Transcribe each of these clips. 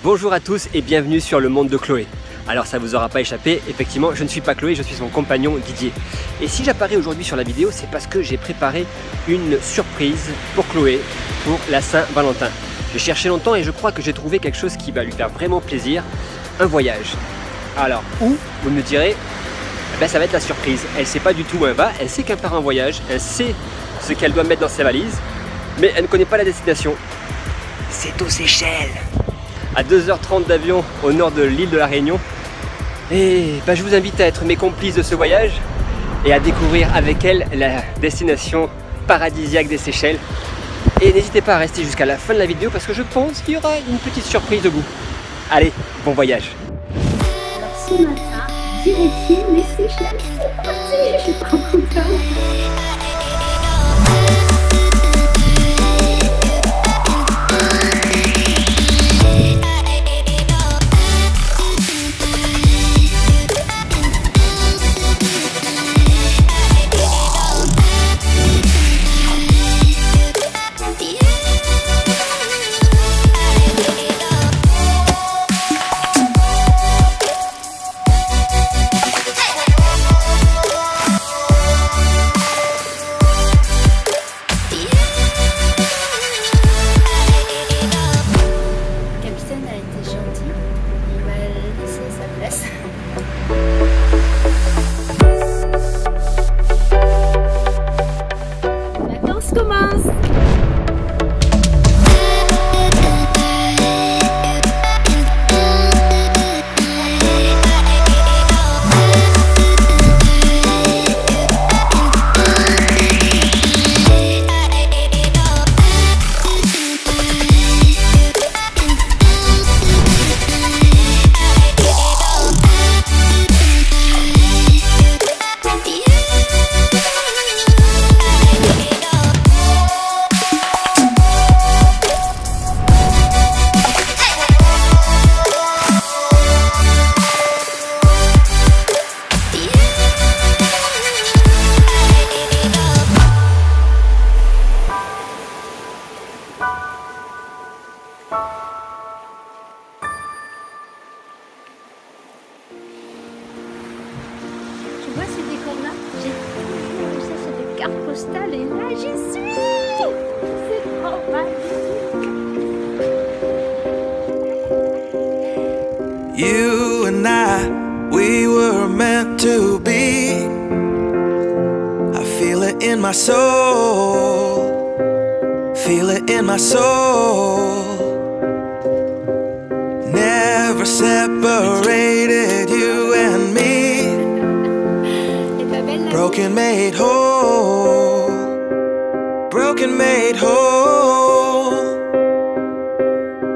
Bonjour à tous et bienvenue sur le monde de Chloé. Alors ça vous aura pas échappé, effectivement je ne suis pas Chloé, je suis son compagnon Didier. Et si j'apparais aujourd'hui sur la vidéo, c'est parce que j'ai préparé une surprise pour Chloé pour la Saint-Valentin. J'ai cherché longtemps et je crois que j'ai trouvé quelque chose qui va lui faire vraiment plaisir, un voyage. Alors où, vous me direz, ça va être la surprise. Elle sait pas du tout où elle va, elle sait qu'elle part en voyage, elle sait ce qu'elle doit mettre dans ses valises, mais elle ne connaît pas la destination. C'est aux Seychelles, à 2h30 d'avion au nord de l'île de la Réunion. Et je vous invite à être mes complices de ce voyage et à découvrir avec elle la destination paradisiaque des Seychelles. Et n'hésitez pas à rester jusqu'à la fin de la vidéo parce que je pense qu'il y aura une petite surprise de vous. Allez, bon voyage. Alors ce matin, direction les Seychelles. C'est parti, je suis trop contente. Tu vois ce décor-là? J'ai toujours vu ça sur des cartes postales et là j'y suis! C'est trop magique! You and I, we were meant to be. I feel it in my soul. Feel it in my soul. Never separated, you and me. Broken made whole, broken made whole.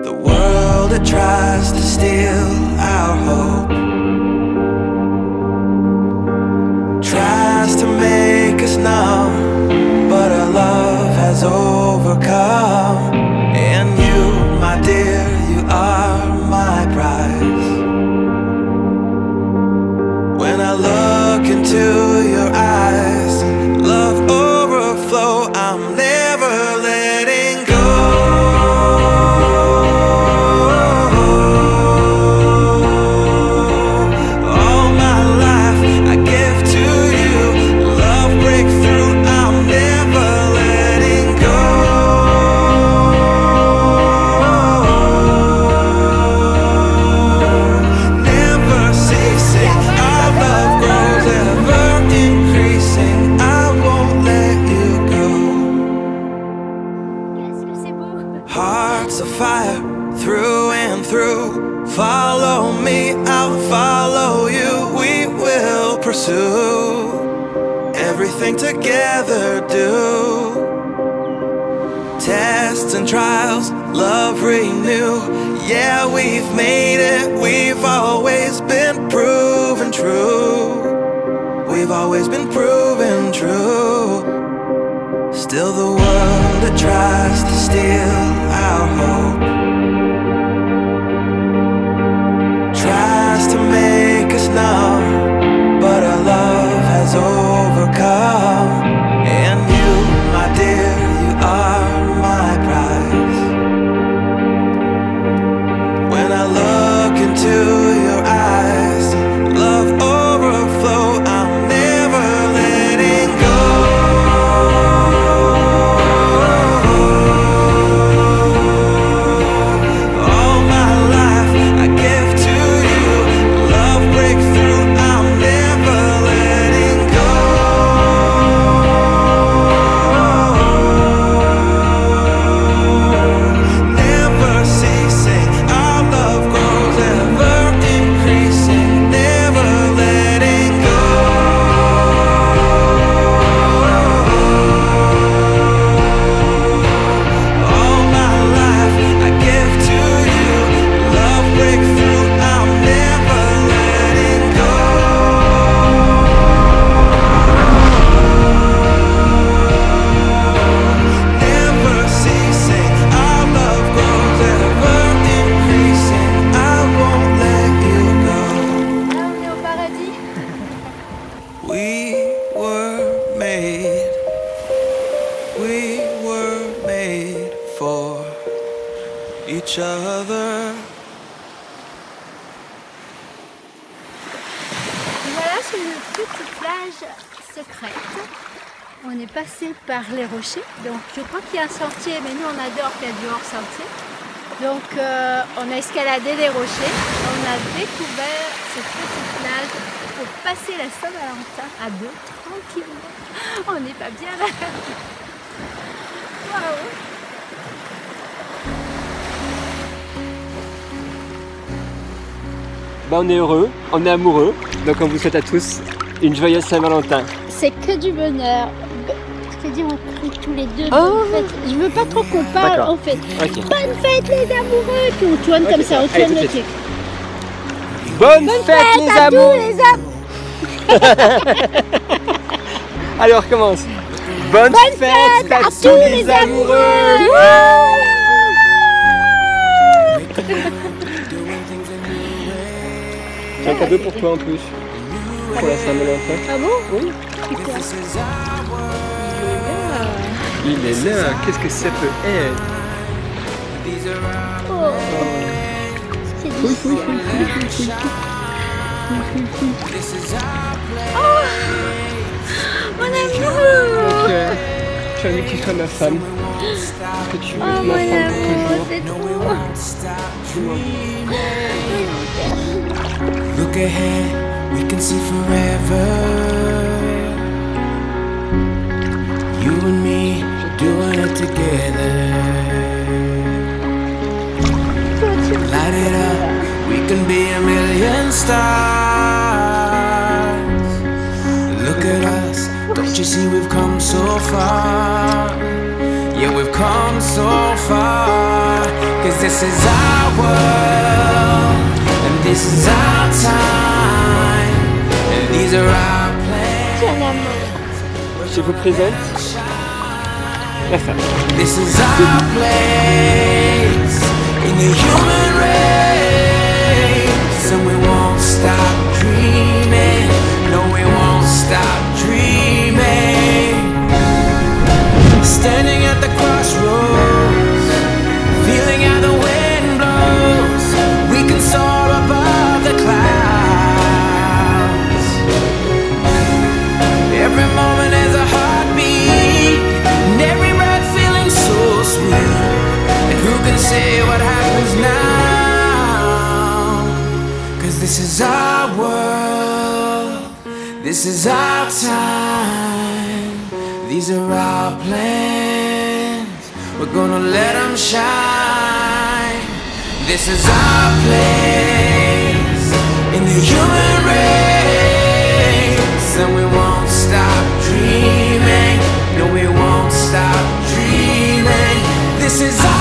The world that tries to steal our hope tries to make us numb, but our love has overcome. And you, my dear, you are my prize. When I look into your eyes, love overflow, I'm never letting go. All my life I give to you, love breakthrough, I'm never letting go. Never ceasing, our love grows ever increasing, I won't let you go. Qu'est-ce que c'est beau! Hearts of fire through and through. Follow me, I'll follow you. We will pursue everything together, do. Tests and trials, love renew. Yeah, we've made it, we've always been proven true. We've always been proven true. Still the world that tries to steal our hope tries to make us numb, but our love has overcome. And you, my dear, you are my prize. When I each other. Voilà, c'est une petite plage secrète. On est passé par les rochers, donc je crois qu'il y a un sentier, mais nous on adore qu'il y a du hors-sentier. Donc on a escaladé les rochers, on a découvert cette petite plage pour passer la Saint-Valentin à deux, tranquillement. On n'est pas bien là. Waouh! Bah, on est heureux, on est amoureux, donc on vous souhaite à tous une joyeuse Saint-Valentin. C'est que du bonheur. C'est-à-dire on crie tous les deux bonne fête. Je veux pas trop qu'on parle, on fait bonne fête les amoureux, puis on tourne comme ça, on tourne le truc. Bonne fête les à amours. tous les Allez, on recommence. Bonne fête à tous les amoureux. J'ai un cadeau pour toi en plus. Pour la Saint-Valentin. Ah bon? Oui. Il est là. Qu'est-ce que ça peut être? Oh. C'est du Oh, mon amour! Donc, j'ai envie que tu sois ma femme. Que tu Oh, es mon ma femme amour, pour c'est trop. toujours. Look ahead, we can see forever. You and me doing it together. Light it up, we can be a million stars. Look at us, don't you see we've come so far? Yeah, we've come so far. Cause this is our world, and this is our time, and these are our plans. Je vous présente la femme. This is our place in the human race, and we won't stop dreaming. No, we won't stop dreaming. Standing at the crossroads, feeling how the wind blows. We can soar above the clouds. Every moment is a heartbeat, and every breath feeling so sweet. And who can say what happens now? Cause this is our world, this is our time, these are our plans, we're gonna let them shine. This is our place in the human race, and we won't stop dreaming. No, we won't stop dreaming. This is our